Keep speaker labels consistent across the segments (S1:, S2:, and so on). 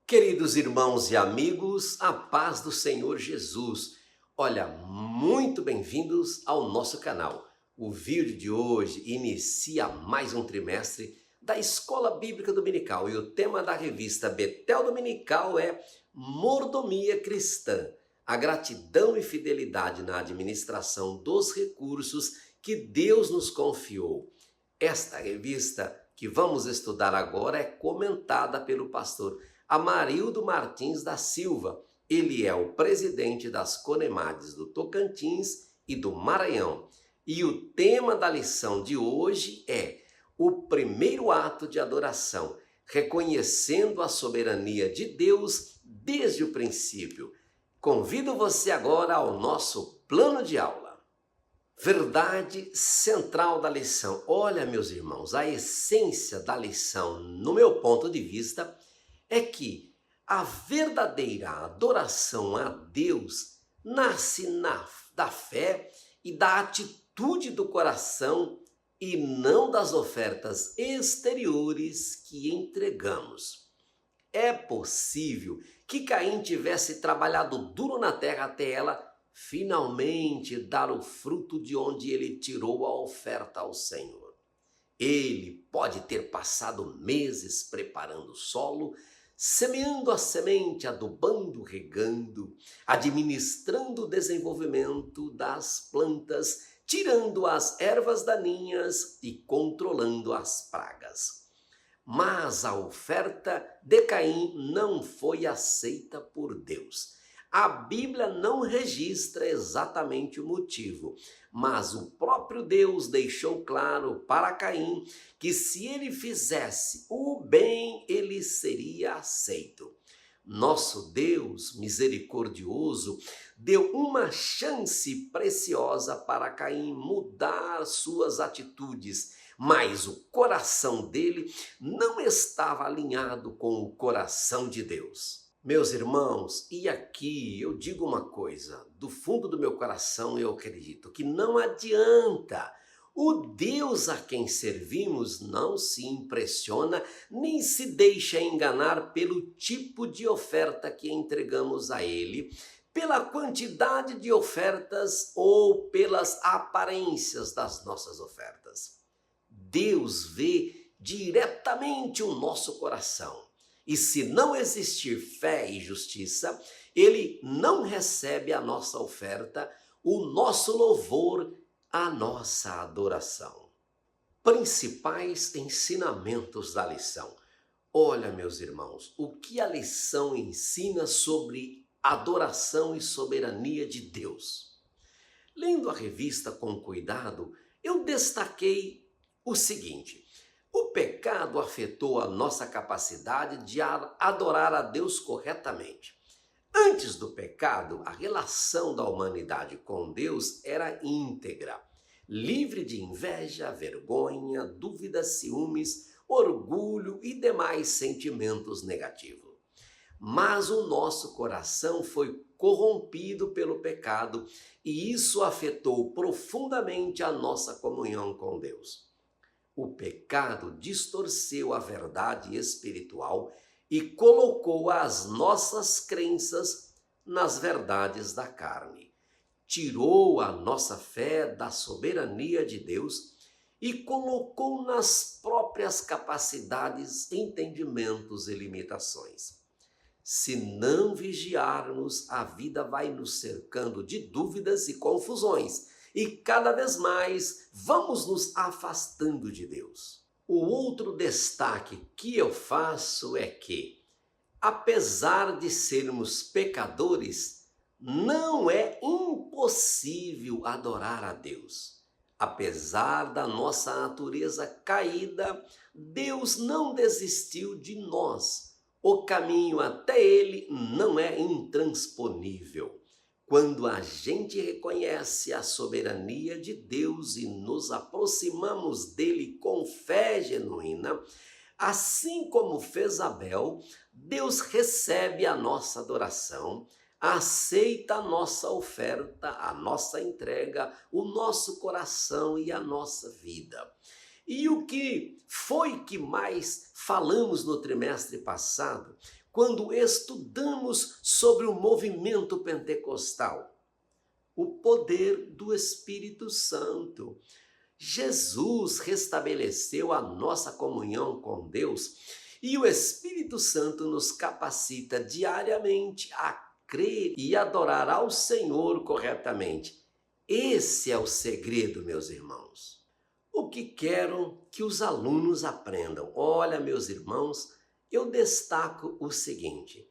S1: Queridos irmãos e amigos, a paz do Senhor Jesus. Olha, muito bem-vindos ao nosso canal. O vídeo de hoje inicia mais um trimestre da Escola Bíblica Dominical e o tema da revista Betel Dominical é Mordomia Cristã, a gratidão e fidelidade na administração dos recursos que Deus nos confiou. Esta revista que vamos estudar agora é comentada pelo pastor Amarildo Martins da Silva. Ele é o presidente das Conemades do Tocantins e do Maranhão. E o tema da lição de hoje é o primeiro ato de adoração, reconhecendo a soberania de Deus desde o princípio. Convido você agora ao nosso plano de aula. Verdade central da lição. Olha, meus irmãos, a essência da lição, no meu ponto de vista, é que a verdadeira adoração a Deus nasce da fé e da atitude do coração e não das ofertas exteriores que entregamos. É possível que Caim tivesse trabalhado duro na terra até ela finalmente dar o fruto de onde ele tirou a oferta ao Senhor. Ele pode ter passado meses preparando o solo, semeando a semente, adubando, regando, administrando o desenvolvimento das plantas, tirando as ervas daninhas e controlando as pragas. Mas a oferta de Caim não foi aceita por Deus. A Bíblia não registra exatamente o motivo, mas o próprio Deus deixou claro para Caim que se ele fizesse o bem, ele seria aceito. Nosso Deus misericordioso deu uma chance preciosa para Caim mudar suas atitudes, mas o coração dele não estava alinhado com o coração de Deus. Meus irmãos, e aqui eu digo uma coisa, do fundo do meu coração eu acredito que não adianta. O Deus a quem servimos não se impressiona nem se deixa enganar pelo tipo de oferta que entregamos a Ele, pela quantidade de ofertas ou pelas aparências das nossas ofertas. Deus vê diretamente o nosso coração. E se não existir fé e justiça, Ele não recebe a nossa oferta, o nosso louvor, a nossa adoração. Principais ensinamentos da lição. Olha, meus irmãos, o que a lição ensina sobre adoração e soberania de Deus? Lendo a revista com cuidado, eu destaquei o seguinte: o pecado afetou a nossa capacidade de adorar a Deus corretamente. Antes do pecado, a relação da humanidade com Deus era íntegra, livre de inveja, vergonha, dúvidas, ciúmes, orgulho e demais sentimentos negativos. Mas o nosso coração foi corrompido pelo pecado e isso afetou profundamente a nossa comunhão com Deus. O pecado distorceu a verdade espiritual e colocou as nossas crenças nas verdades da carne. Tirou a nossa fé da soberania de Deus e colocou nas próprias capacidades, entendimentos e limitações. Se não vigiarmos, a vida vai nos cercando de dúvidas e confusões e cada vez mais vamos nos afastando de Deus. O outro destaque que eu faço é que, apesar de sermos pecadores, não é impossível adorar a Deus. Apesar da nossa natureza caída, Deus não desistiu de nós. O caminho até Ele não é intransponível. Quando a gente reconhece a soberania de Deus e nos aproximamos dele com fé genuína, assim como fez Abel, Deus recebe a nossa adoração, aceita a nossa oferta, a nossa entrega, o nosso coração e a nossa vida. E o que foi que mais falamos no trimestre passado? quando estudamos sobre o movimento pentecostal. O poder do Espírito Santo. Jesus restabeleceu a nossa comunhão com Deus e o Espírito Santo nos capacita diariamente a crer e adorar ao Senhor corretamente. Esse é o segredo, meus irmãos. O que quero que os alunos aprendam? Olha, meus irmãos, eu destaco o seguinte: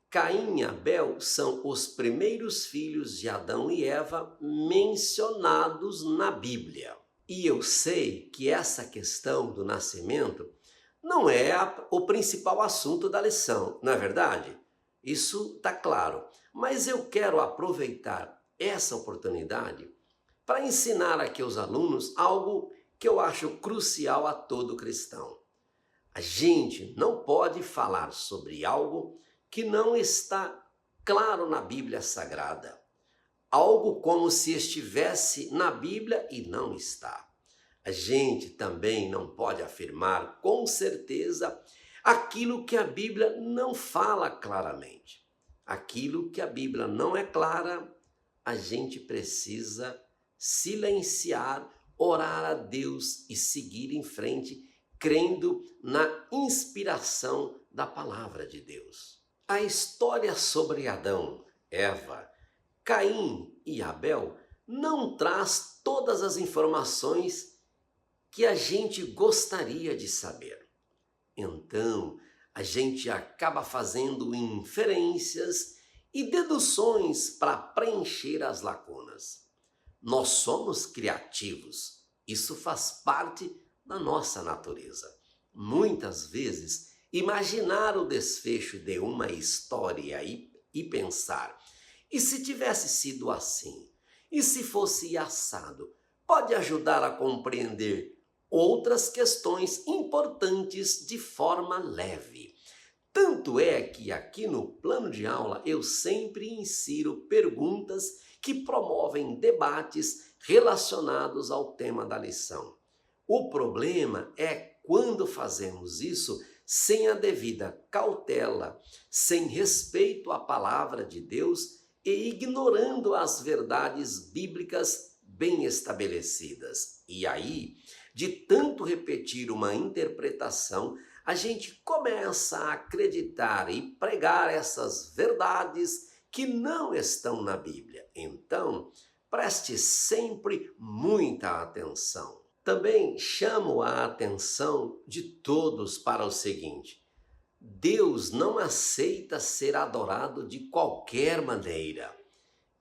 S1: Caim e Abel são os primeiros filhos de Adão e Eva mencionados na Bíblia. E eu sei que essa questão do nascimento não é o principal assunto da lição, não é verdade? Isso está claro. Mas eu quero aproveitar essa oportunidade para ensinar aqui aos alunos algo que eu acho crucial a todo cristão. A gente não pode falar sobre algo que não está claro na Bíblia Sagrada. Algo como se estivesse na Bíblia e não está. A gente também não pode afirmar com certeza aquilo que a Bíblia não fala claramente. Aquilo que a Bíblia não é clara, a gente precisa silenciar, orar a Deus e seguir em frente, crendo na inspiração da palavra de Deus. A história sobre Adão, Eva, Caim e Abel não traz todas as informações que a gente gostaria de saber. Então, a gente acaba fazendo inferências e deduções para preencher as lacunas. Nós somos criativos, isso faz parte da nossa natureza. Muitas vezes, imaginar o desfecho de uma história e pensar, e se tivesse sido assim? E se fosse assado? Pode ajudar a compreender outras questões importantes de forma leve. Tanto é que aqui no plano de aula eu sempre insiro perguntas que promovem debates relacionados ao tema da lição. O problema é quando fazemos isso sem a devida cautela, sem respeito à palavra de Deus e ignorando as verdades bíblicas bem estabelecidas. E aí, de tanto repetir uma interpretação, a gente começa a acreditar e pregar essas verdades que não estão na Bíblia. Então, preste sempre muita atenção. Também chamo a atenção de todos para o seguinte: Deus não aceita ser adorado de qualquer maneira.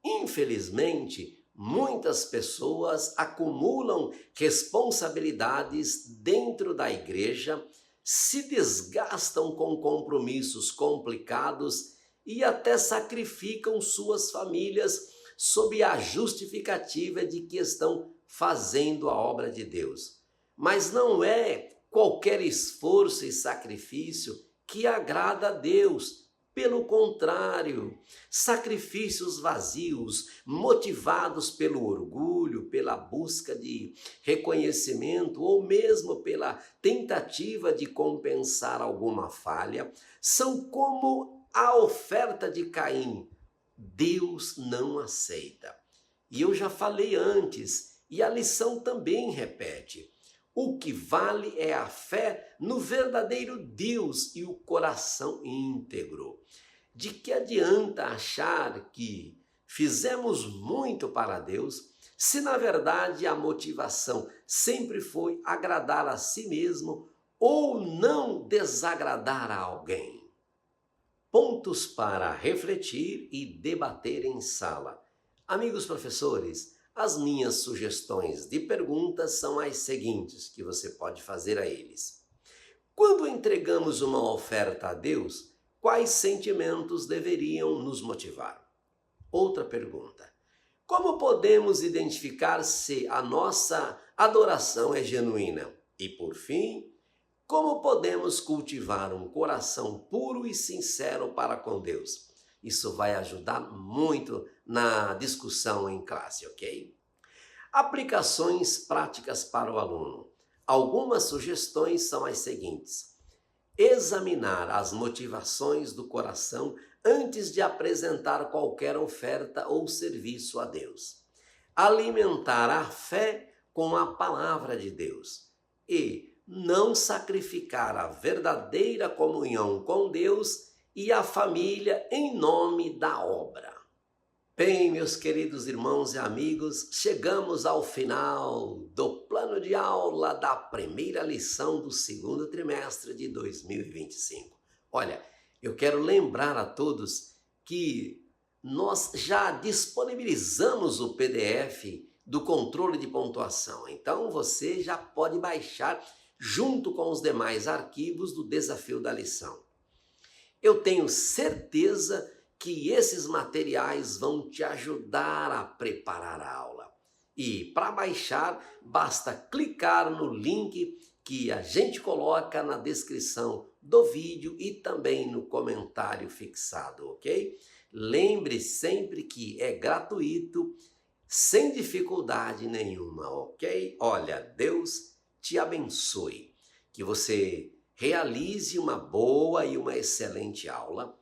S1: Infelizmente, muitas pessoas acumulam responsabilidades dentro da igreja, se desgastam com compromissos complicados e até sacrificam suas famílias sob a justificativa de que estão fazendo a obra de Deus. Mas não é qualquer esforço e sacrifício que agrada a Deus. Pelo contrário, sacrifícios vazios, motivados pelo orgulho, pela busca de reconhecimento ou mesmo pela tentativa de compensar alguma falha, são como a oferta de Caim. Deus não aceita. E eu já falei antes, e a lição também repete: o que vale é a fé no verdadeiro Deus e o coração íntegro. De que adianta achar que fizemos muito para Deus, se na verdade a motivação sempre foi agradar a si mesmo ou não desagradar a alguém? Pontos para refletir e debater em sala. Amigos professores, as minhas sugestões de perguntas são as seguintes que você pode fazer a eles. Quando entregamos uma oferta a Deus, quais sentimentos deveriam nos motivar? Outra pergunta. Como podemos identificar se a nossa adoração é genuína? E por fim, como podemos cultivar um coração puro e sincero para com Deus? Isso vai ajudar muito na discussão em classe, ok? Aplicações práticas para o aluno. Algumas sugestões são as seguintes. examinar as motivações do coração antes de apresentar qualquer oferta ou serviço a Deus. Alimentar a fé com a palavra de Deus e não sacrificar a verdadeira comunhão com Deus e a família em nome da obra. Bem, meus queridos irmãos e amigos, chegamos ao final do plano de aula da primeira lição do segundo trimestre de 2025. Olha, eu quero lembrar a todos que nós já disponibilizamos o PDF do controle de pontuação. Então você já pode baixar junto com os demais arquivos do desafio da lição. Eu tenho certeza que esses materiais vão te ajudar a preparar a aula. E para baixar, basta clicar no link que a gente coloca na descrição do vídeo e também no comentário fixado, ok? Lembre sempre que é gratuito, sem dificuldade nenhuma, ok? Olha, Deus te abençoe, que você realize uma boa e uma excelente aula,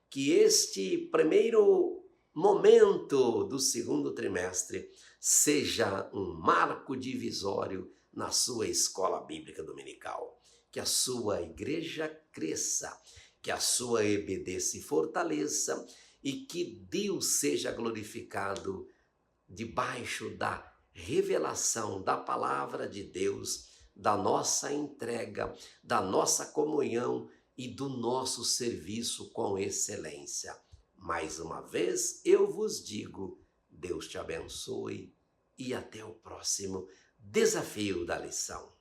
S1: que este primeiro momento do segundo trimestre seja um marco divisório na sua escola bíblica dominical, que a sua igreja cresça, que a sua EBD se fortaleça e que Deus seja glorificado debaixo da revelação da palavra de Deus, da nossa entrega, da nossa comunhão e do nosso serviço com excelência. Mais uma vez eu vos digo, Deus te abençoe e até o próximo desafio da lição.